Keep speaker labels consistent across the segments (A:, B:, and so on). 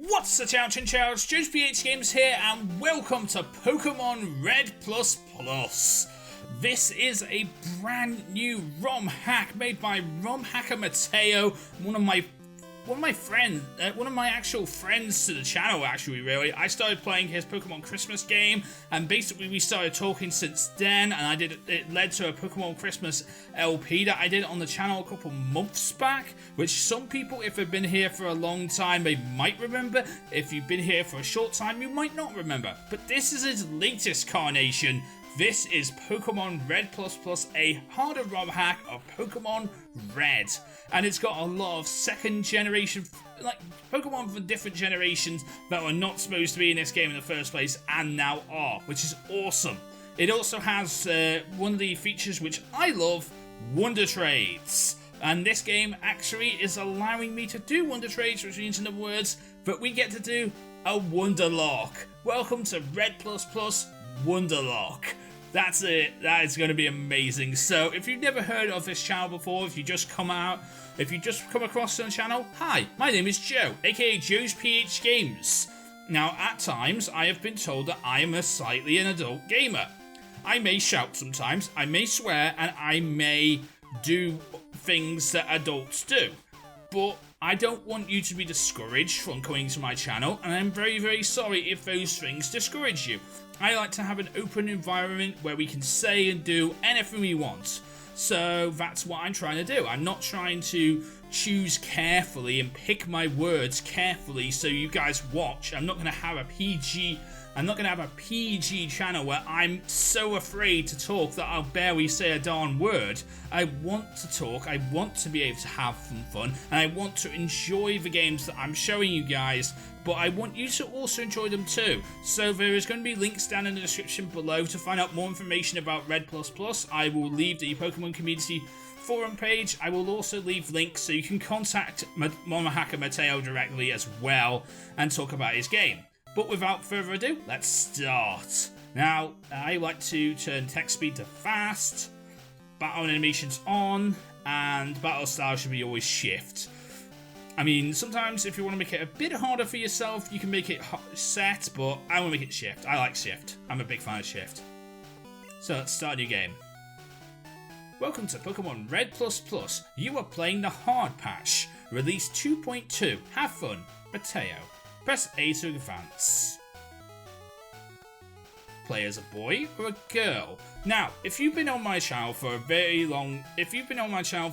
A: What's the chow, Chinchow? It's JoesphGames here, and welcome to Pokémon Red++. This is a brand new ROM hack made by Rom Hacker Mateo, one of my actual friends to the channel. Actually, really, I started playing his Pokemon Christmas game, and basically we started talking since then. And it led to a Pokemon Christmas LP that I did on the channel a couple months back, which some people, if they've been here for a long time, they might remember. If you've been here for a short time, you might not remember. But this is his latest carnation. This is Pokémon Red++, a harder ROM hack of Pokémon Red. And it's got a lot of second generation, like Pokemon from different generations that were not supposed to be in this game in the first place and now are, which is awesome. It also has one of the features which I love, Wonder Trades. And this game actually is allowing me to do Wonder Trades, which means in other words that we get to do a Wonderlocke. Welcome to Red++ Wonderlocke. That's it. That is going to be amazing. So if you've never heard of this channel before, if you just come across the channel, hi, my name is Joe, aka JoesphGames. Now, at times, I have been told that I am a slightly an adult gamer. I may shout sometimes, I may swear, and I may do things that adults do. But I don't want you to be discouraged from coming to my channel, and I'm very, very sorry if those things discourage you. I like to have an open environment where we can say and do anything we want. So that's what I'm trying to do. I'm not trying to choose carefully and pick my words carefully so you guys watch. I'm not going to have a PG channel where I'm so afraid to talk that I'll barely say a darn word. I want to talk, I want to be able to have some fun, and I want to enjoy the games that I'm showing you guys, but I want you to also enjoy them too. So there is going to be links down in the description below to find out more information about Red++. I will leave the Pokemon Community forum page. I will also leave links so you can contact Rom Hacker Mateo directly as well and talk about his game. But without further ado, let's start. Now, I like to turn text speed to fast, battle animations on, and battle style should be always shift. I mean, sometimes if you want to make it a bit harder for yourself, you can make it set, but I want to make it shift. I like shift. I'm a big fan of shift. So let's start a new game. Welcome to Pokemon Red++. You are playing the hard patch. Release 2.2. Have fun. Mateo. Press A to advance. Play as a boy or a girl. Now, if you've been on my channel for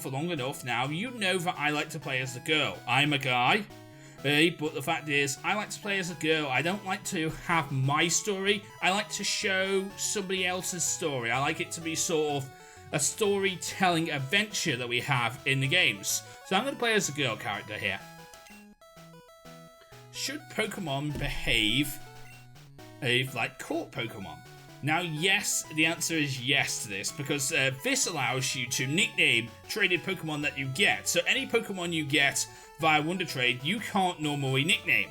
A: long enough now, you know that I like to play as a girl. I'm a guy, but the fact is, I like to play as a girl. I don't like to have my story. I like to show somebody else's story. I like it to be sort of a storytelling adventure that we have in the games. So I'm going to play as a girl character here. Should Pokemon behave like court Pokemon? Now, yes, the answer is yes to this, because this allows you to nickname traded Pokemon that you get. So any Pokemon you get via Wonder Trade, you can't normally nickname.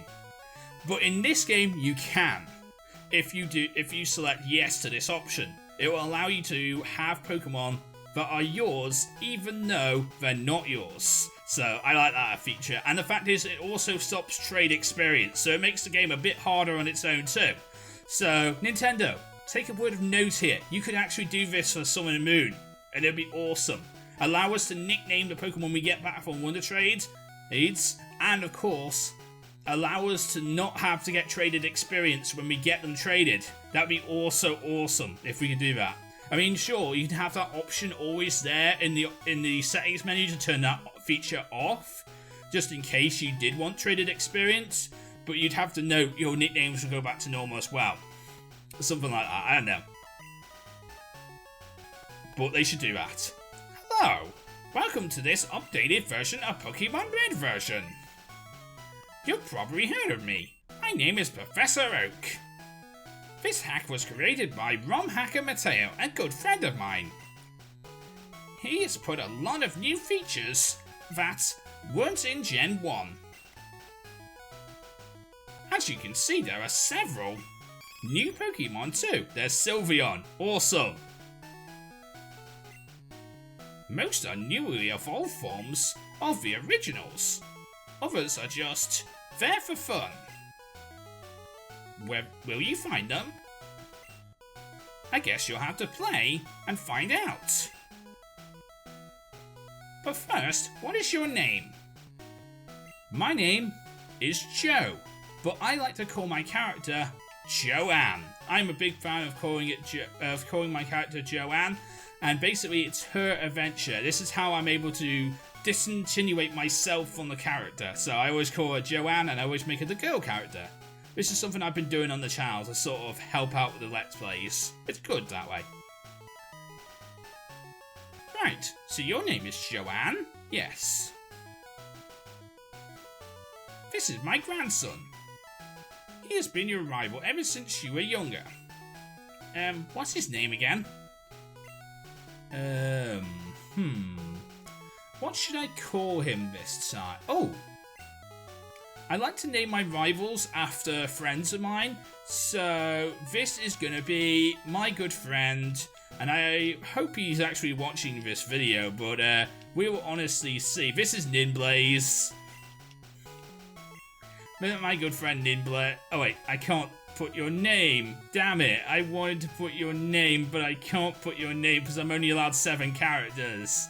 A: But in this game, you can. If you select yes to this option, it will allow you to have Pokemon that are yours, even though they're not yours. So I like that feature, and the fact is it also stops trade experience, so it makes the game a bit harder on its own too. So Nintendo, take a word of note here. You could actually do this for Sun and Moon, and it'd be awesome. Allow us to nickname the Pokemon we get back from Wonder Trades, and of course, allow us to not have to get traded experience when we get them traded. That'd be also awesome if we could do that. I mean, sure, you'd have that option always there in the settings menu to turn that feature off, just in case you did want traded experience, but you'd have to note your nicknames will go back to normal as well. Something like that, I don't know. But they should do that. Hello! Welcome to this updated version of Pokemon Red version. You've probably heard of me. My name is Professor Oak. This hack was created by Rom Hacker Mateo, a good friend of mine. He has put a lot of new features that weren't in Gen 1. As you can see, there are several new Pokemon too. There's Sylveon, awesome. Most are newly evolved forms of the originals. Others are just There for fun. Where will you find them? I guess you'll have to play and find out. But first, what is your name? My name is Joe, but I like to call my character Joanne. I'm a big fan of calling my character Joanne, and basically it's her adventure. This is how I'm able to disinsinuate myself from the character. So I always call her Joanne, and I always make her the girl character. This is something I've been doing on the channel to sort of help out with the Let's Plays. It's good that way. Right, so your name is Joanne? Yes. This is my grandson. He has been your rival ever since you were younger. What's his name again? What should I call him this time? Oh! I like to name my rivals after friends of mine, so this is gonna be my good friend, and I hope he's actually watching this video, but we will honestly see. This is Ninblaze. My good friend Ninblaze. Oh wait, I can't put your name. Damn it, I wanted to put your name, but I can't put your name because I'm only allowed 7 characters.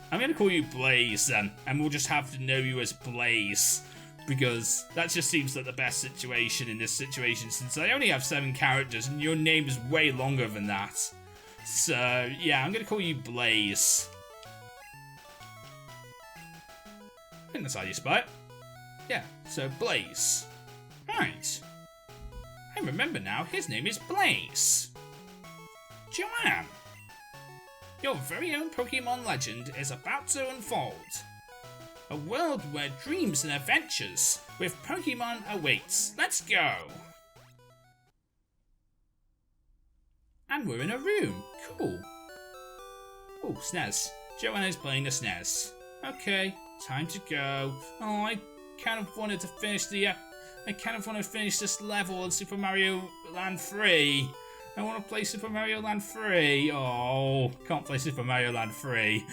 A: I'm gonna call you Blaze then, and we'll just have to know you as Blaze, because that just seems like the best situation in this situation, since I only have 7 characters and your name is way longer than that. So yeah, I'm gonna call you Blaze. I think that's how you spell it. Yeah, so Blaze. Right. I remember now, his name is Blaze. Joanne. Your very own Pokemon legend is about to unfold. A world where dreams and adventures with Pokemon awaits. Let's go! And we're in a room. Cool. Oh, SNES. Joanne is playing the SNES. Okay, time to go. Oh, I kind of wanted to finish this level in Super Mario Land 3. I want to play Super Mario Land 3. Oh, can't play Super Mario Land 3.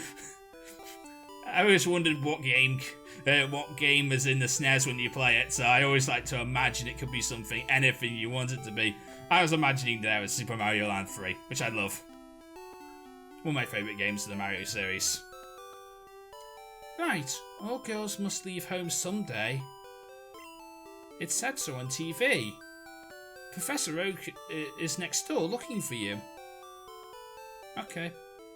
A: I always wondered what game is in the SNES when you play it, so I always like to imagine it could be something, anything you want it to be. I was imagining there was Super Mario Land 3, which I love. One of my favourite games of the Mario series. Right, all girls must leave home someday. It said so on TV. Professor Oak is next door looking for you. Okay,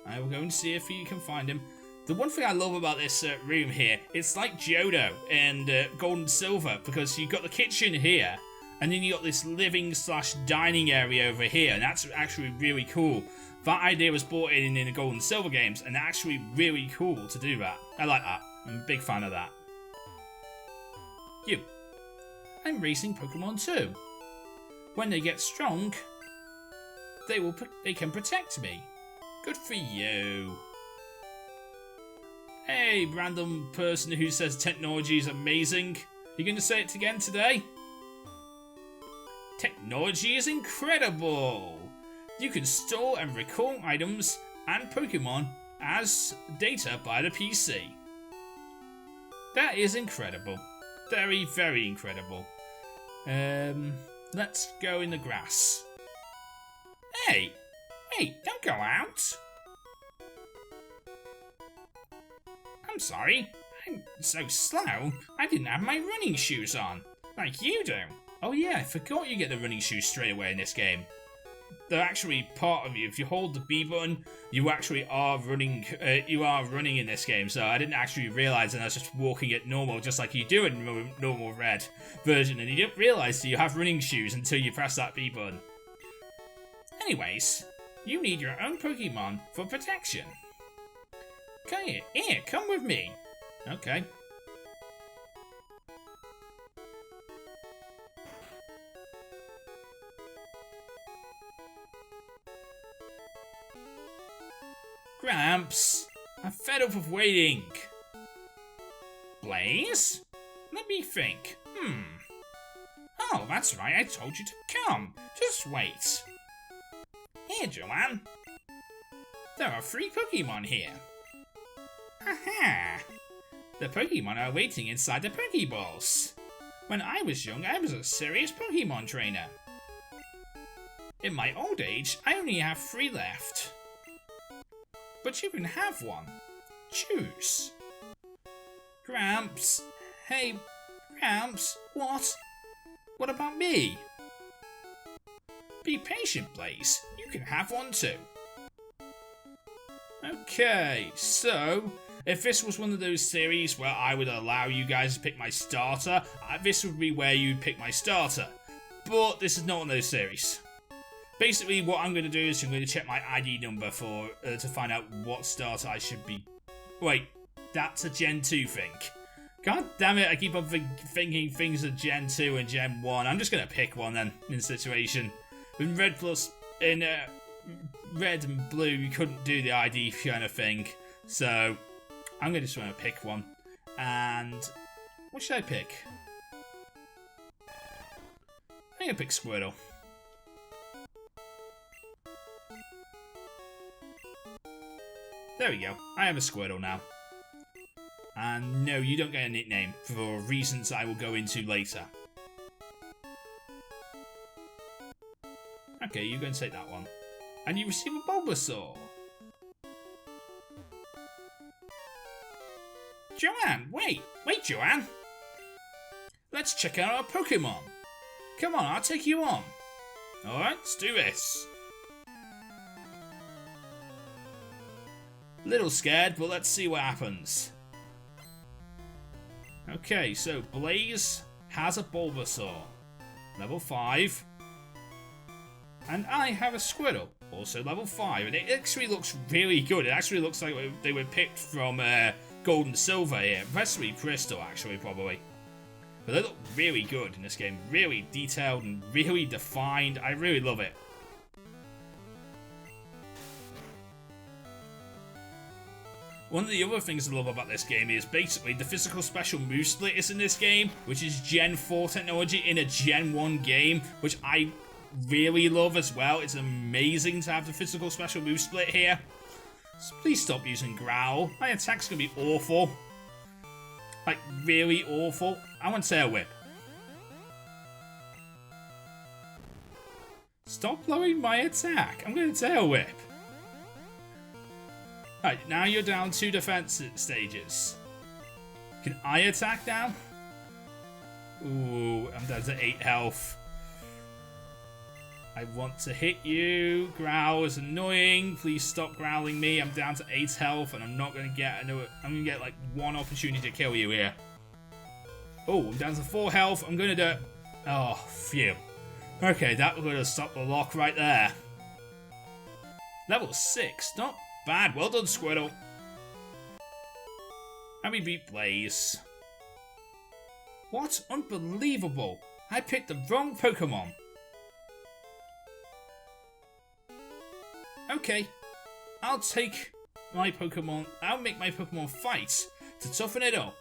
A: I will go and see if you can find him. The one thing I love about this room here, it's like Johto and Gold and Silver, because you've got the kitchen here, and then you got this living / dining area over here, and that's actually really cool. That idea was brought in the Gold and Silver games, and actually really cool to do that. I like that. I'm a big fan of that. You. I'm racing Pokemon too. When they get strong, they can protect me. Good for you. Hey, random person who says technology is amazing. You going to say it again today? Technology is incredible. You can store and recall items and Pokemon as data by the PC. That is incredible. Very, very incredible. Let's go in the grass. Hey! Hey, don't go out! I'm sorry. I'm so slow. I didn't have my running shoes on. Like you do. Oh yeah, I forgot you get the running shoes straight away in this game. They're actually part of you. If you hold the B button, you actually are running. You are running in this game. So I didn't actually realize, and I was just walking at normal, just like you do in normal Red version. And you didn't realize that you have running shoes until you press that B button. Anyways, you need your own Pokemon for protection. Okay, here, come with me. Okay. Gramps, I'm fed up of waiting. Blaze? Let me think. Oh, that's right, I told you to come. Just wait. Here, Joanne. There are 3 Pokemon here. Aha! The Pokemon are waiting inside the Pokeballs. When I was young, I was a serious Pokemon trainer. In my old age, I only have 3 left. But you can have one. Choose. Gramps. Hey, Gramps, what? What about me? Be patient, Blaze. You can have one too. Okay, so if this was one of those series where I would allow you guys to pick my starter, this would be where you'd pick my starter. But this is not one of those series. Basically, what I'm going to do is I'm going to check my ID number for to find out what starter I should be. Wait, that's a Gen 2 thing. God damn it, I keep on thinking things are Gen 2 and Gen 1. I'm just going to pick one then, in the situation. In Red and Blue, you couldn't do the ID kind of thing. So, I'm going to just want to pick one. And, what should I pick? I'm going to pick Squirtle. There we go. I have a Squirtle now. And no, you don't get a nickname for reasons I will go into later. Okay, you're going to take that one. And you receive a Bulbasaur. Joanne, wait, Joanne. Let's check out our Pokemon. Come on, I'll take you on. Alright, let's do this. Little scared, but let's see what happens. Okay, so Blaze has a Bulbasaur. Level 5. And I have a Squirtle, also level 5. And it actually looks really good. It actually looks like they were picked from Gold and Silver here. Possibly Crystal, actually, probably. But they look really good in this game. Really detailed and really defined. I really love it. One of the other things I love about this game is basically the physical special move split is in this game, which is Gen 4 technology in a Gen 1 game, which I really love as well. It's amazing to have the physical special move split here. So please stop using Growl. My attack's gonna be awful. Like, really awful. I want Tail Whip. Stop blowing my attack. I'm gonna Tail Whip. Right, now you're down 2 defense stages. Can I attack now? Ooh, I'm down to 8 health. I want to hit you. Growl is annoying. Please stop growling me. I'm down to 8 health and I'm not going to get another. I'm going to get like 1 opportunity to kill you here. Oh, I'm down to 4 health. I'm going to do it. Oh, phew. Okay, that would have stopped the lock right there. Level 6. Not bad. Well done, Squirtle. And we beat Blaze. What? Unbelievable. I picked the wrong Pokemon. Okay. I'll take my Pokemon. I'll make my Pokemon fight to toughen it up.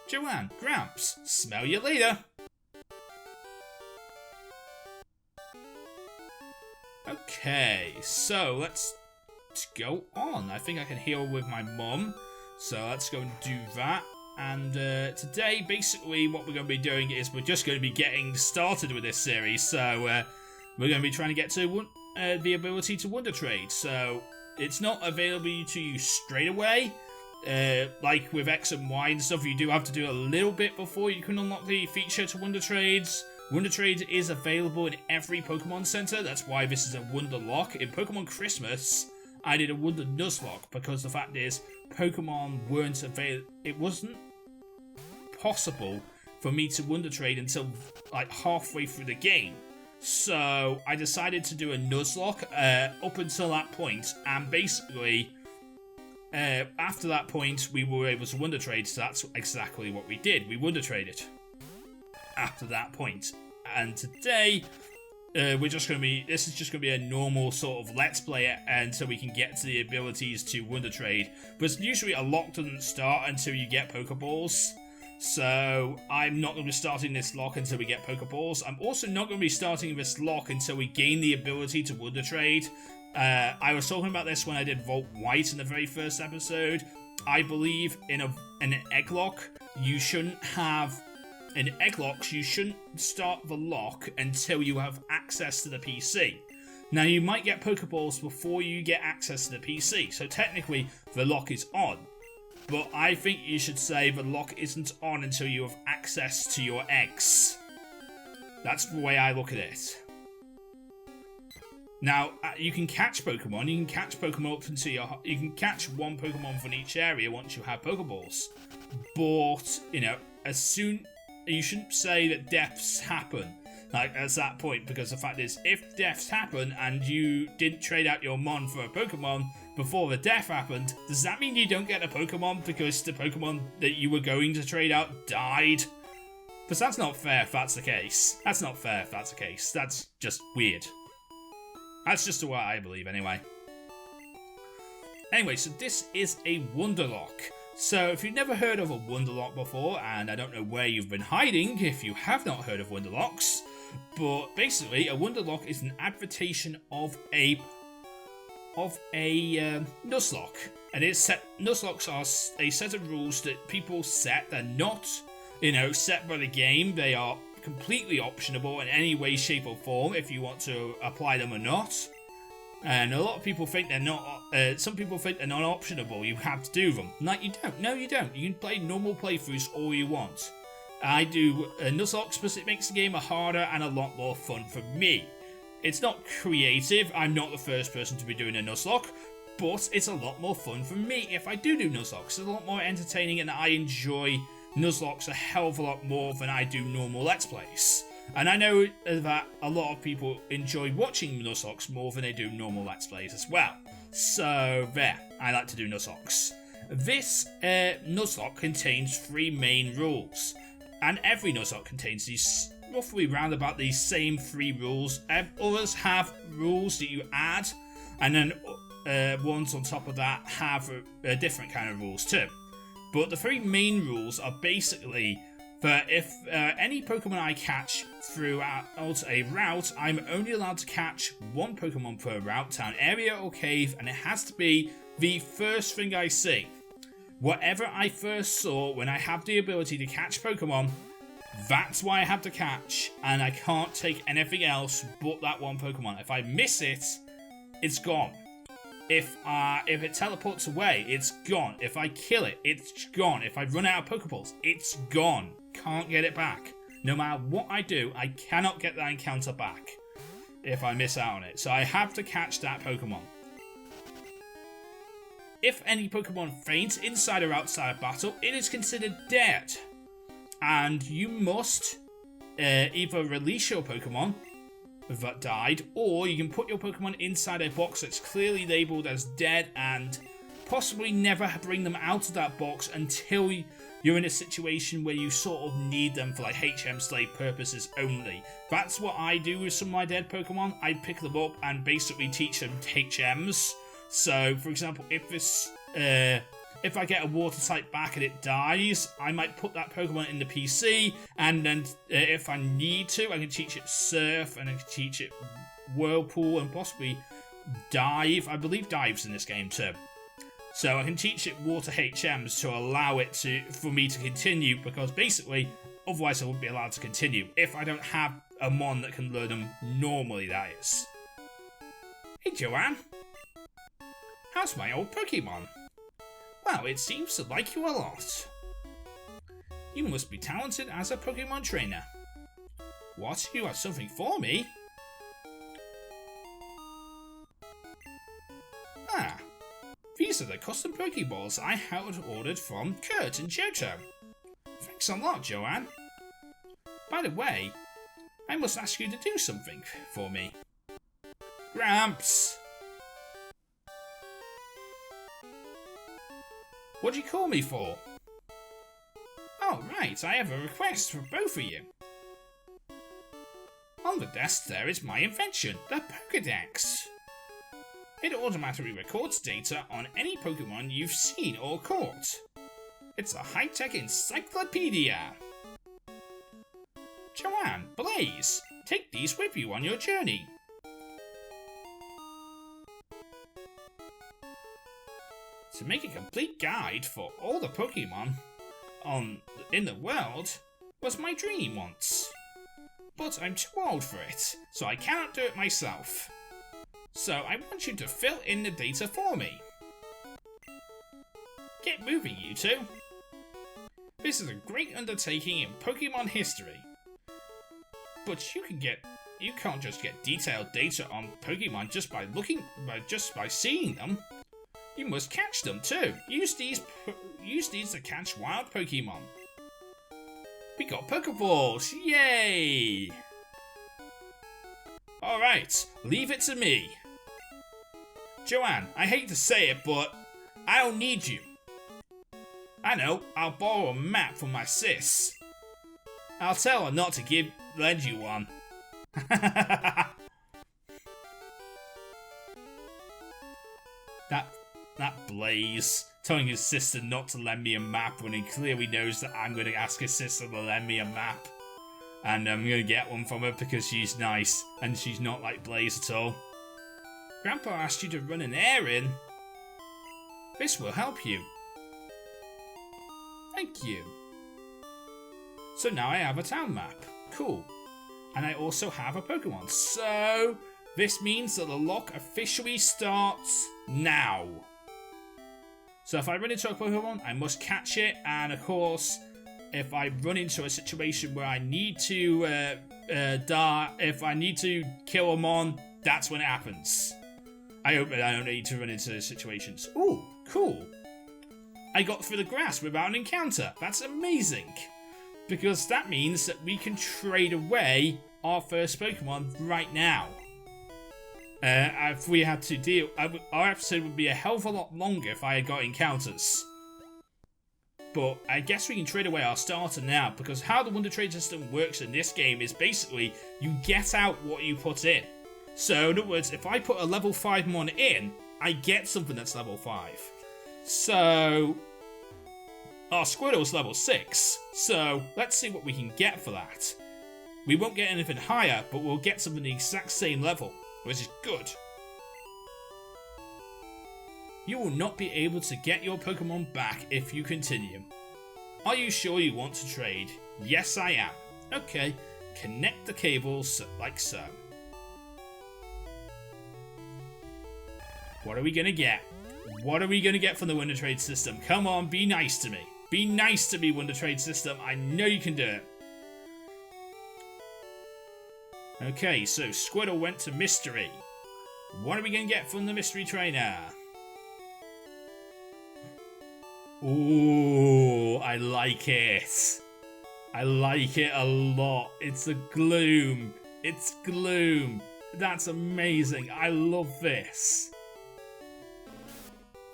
A: Joanne, Gramps, smell you later. Okay, so let's go on. I think I can heal with my mum. So let's go and do that. And today, basically, what we're going to be doing is we're just going to be getting started with this series. So we're going to be trying to get to the ability to Wonder Trade. So it's not available to you straight away. Like with X and Y and stuff, you do have to do a little bit before you can unlock the feature to Wonder Trades. Wonder Trade is available in every Pokemon Center. That's why this is a Wonderlocke. In Pokemon Christmas, I did a Wonder Nuzlocke because the fact is, Pokemon weren't available. It wasn't possible for me to Wonder Trade until like halfway through the game. So I decided to do a Nuzlocke up until that point, and basically after that point we were able to Wonder Trade. So that's exactly what we did. We Wonder Traded after that point. And today we're just going to be, this is just going to be a normal sort of let's play it until we can get to the abilities to Wonder Trade. But usually a lock doesn't start until you get Pokeballs. So I'm not going to be starting this lock until we get Pokeballs. I'm also not going to be starting this lock until we gain the ability to Wonder Trade. I was talking about this when I did Volt White in the very first episode. I believe in an egg lock, you shouldn't have... In egg locks, you shouldn't start the lock until you have access to the PC. Now, you might get Pokeballs before you get access to the PC, so technically, the lock is on. But I think you should say the lock isn't on until you have access to your eggs. That's the way I look at it. Now, you can catch Pokemon. You can catch Pokemon up until you can catch one Pokemon from each area once you have Pokeballs. But, you know, you shouldn't say that deaths happen, like, at that point, because the fact is, if deaths happen and you didn't trade out your Mon for a Pokemon before the death happened, does that mean you don't get a Pokemon because the Pokemon that you were going to trade out died? Because that's not fair if that's the case. That's not fair if that's the case. That's just weird. That's just what I believe, anyway. Anyway, so this is a Wonderlocke. So if you've never heard of a Wonderlocke before, and I don't know where you've been hiding if you have not heard of Wonderlocks, but basically a Wonderlocke is an adaptation of a Nuzlocke. And Nuzlocks are a set of rules that people set. They're not, set by the game. They are completely optional in any way, shape or form if you want to apply them or not. And a lot of people think they're not, some people think they're not optionable, you have to do them. Like, you don't. No, you don't. You can play normal playthroughs all you want. I do Nuzlocke because it makes the game harder and a lot more fun for me. It's not creative, I'm not the first person to be doing a Nuzlocke, but it's a lot more fun for me if I do Nuzlocke. It's a lot more entertaining and I enjoy Nuzlocks a hell of a lot more than I do normal Let's Plays. And I know that a lot of people enjoy watching Nuzlocks more than they do normal Let's Plays as well. So there, I like to do Nuzlocks. This Nuzlocke contains 3 main rules. And every Nuzlocke contains these roughly round about these same 3 rules. Others have rules that you add, and then ones on top of that have a different kind of rules too. But the 3 main rules are basically that if any Pokemon I catch throughout a route, I'm only allowed to catch 1 Pokemon per route, town, area or cave, and it has to be the first thing I see. Whatever I first saw when I have the ability to catch Pokemon, that's why I have to catch, and I can't take anything else but that 1 Pokemon. If I miss it, it's gone. If it teleports away, it's gone. If I kill it, it's gone. If I run out of Pokeballs, it's gone. Can't get it back. No matter what I do, I cannot get that encounter back if I miss out on it. So I have to catch that Pokemon. If any Pokemon faints inside or outside of battle, it is considered dead. And you must either release your Pokemon that died, or you can put your Pokemon inside a box that's clearly labelled as dead and possibly never bring them out of that box until you're in a situation where you sort of need them for like HM slave purposes only. That's what I do with some of my dead Pokemon. I pick them up and basically teach them HMs. So, for example, if I get a water type back and it dies, I might put that Pokemon in the PC, and then if I need to, I can teach it Surf, and I can teach it Whirlpool, and possibly Dive. I believe Dive's in this game too. So I can teach it Water HMs to allow it for me to continue, because basically, otherwise I wouldn't be allowed to continue, if I don't have a Mon that can learn them normally, that is. Hey Joanne! How's my old Pokemon? Well, it seems to like you a lot. You must be talented as a Pokemon trainer. What? You have something for me? Ah, these are the custom Pokeballs I had ordered from Kurt and Johto. Thanks a lot, Joanne. By the way, I must ask you to do something for me. Gramps! What do you call me for? Oh, right, I have a request for both of you. On the desk there is my invention, the Pokédex. It automatically records data on any Pokemon you've seen or caught. It's a high-tech encyclopedia. Joanne, Blaze, take these with you on your journey. To make a complete guide for all the Pokemon in the world was my dream once. But I'm too old for it, so I cannot do it myself. So I want you to fill in the data for me. Get moving, you two. This is a great undertaking in Pokemon history. But you can't just get detailed data on Pokemon just by seeing them. You must catch them too. Use these to catch wild Pokemon. We got Pokeballs! Yay! Alright, leave it to me. Joanne, I hate to say it, but I don't need you. I know, I'll borrow a map from my sis. I'll tell her not to lend you one. That Blaze telling his sister not to lend me a map when he clearly knows that I'm going to ask his sister to lend me a map. And I'm going to get one from her because she's nice and she's not like Blaze at all. Grandpa asked you to run an errand. This will help you. Thank you. So now I have a town map. Cool. And I also have a Pokemon. So this means that the lock officially starts now. So if I run into a Pokemon, I must catch it. And of course, if I run into a situation where I need to if I need to kill a mon, that's when it happens. I hope that I don't need to run into those situations. Ooh, cool. I got through the grass without an encounter. That's amazing. Because that means that we can trade away our first Pokemon right now. If we had to deal... our episode would be a hell of a lot longer if I had got encounters. But I guess we can trade away our starter now, because how the Wonder Trade system works in this game is basically you get out what you put in. So in other words, if I put a level 5 mon in, I get something that's level 5. So our Squirtle's level 6, so let's see what we can get for that. We won't get anything higher, but we'll get something the exact same level, which is good. You will not be able to get your Pokemon back if you continue. Are you sure you want to trade? Yes, I am. Okay, connect the cables like so. What are we gonna get? What are we gonna get from the Wonder Trade system? Come on, be nice to me. Be nice to me, Wonder Trade system. I know you can do it. Okay, so Squirtle went to Mystery. What are we gonna get from the Mystery Trainer? Ooh, I like it. I like it a lot. It's a Gloom. It's Gloom. That's amazing. I love this.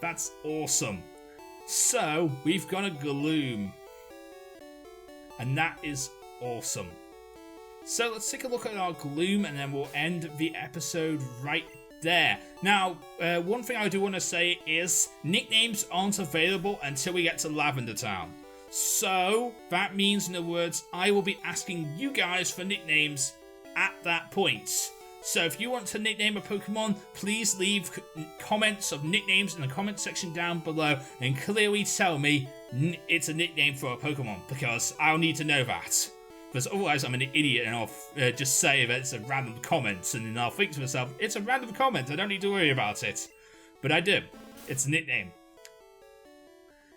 A: That's awesome. So, we've got a Gloom. And that is awesome. So, let's take a look at our Gloom and then we'll end the episode right there. Now, one thing I do want to say is nicknames aren't available until we get to Lavender Town. So, that means, in other words, I will be asking you guys for nicknames at that point. So if you want to nickname a Pokemon, please leave comments of nicknames in the comment section down below and clearly tell me it's a nickname for a Pokemon, because I'll need to know that. Because otherwise I'm an idiot and I'll just say that it's a random comment and then I'll think to myself, it's a random comment, I don't need to worry about it. But I do. It's a nickname.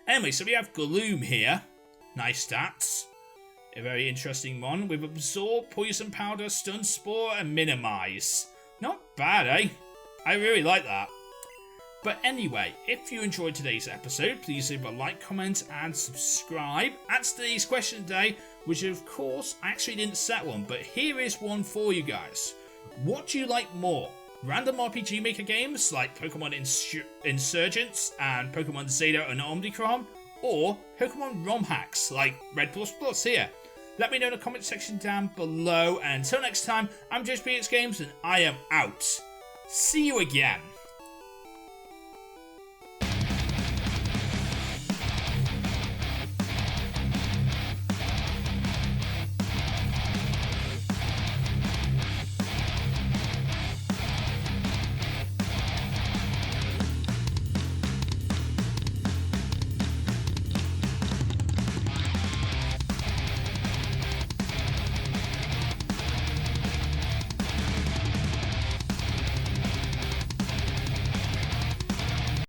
A: Anyway, so we have Gloom here. Nice stats. A very interesting one with Absorb, Poison Powder, Stun Spore, and Minimize. Not bad, eh? I really like that. But anyway, if you enjoyed today's episode, please leave a like, comment, and subscribe. Answer today's question today, which of course, I actually didn't set one, but here is one for you guys. What do you like more? Random RPG Maker games like Pokemon Insurgents and Pokemon Zeta and Omnicron? Or Pokemon ROM hacks like Red++ here? Let me know in the comment section down below, and until next time, I'm JoesphGames and I am out. See you again.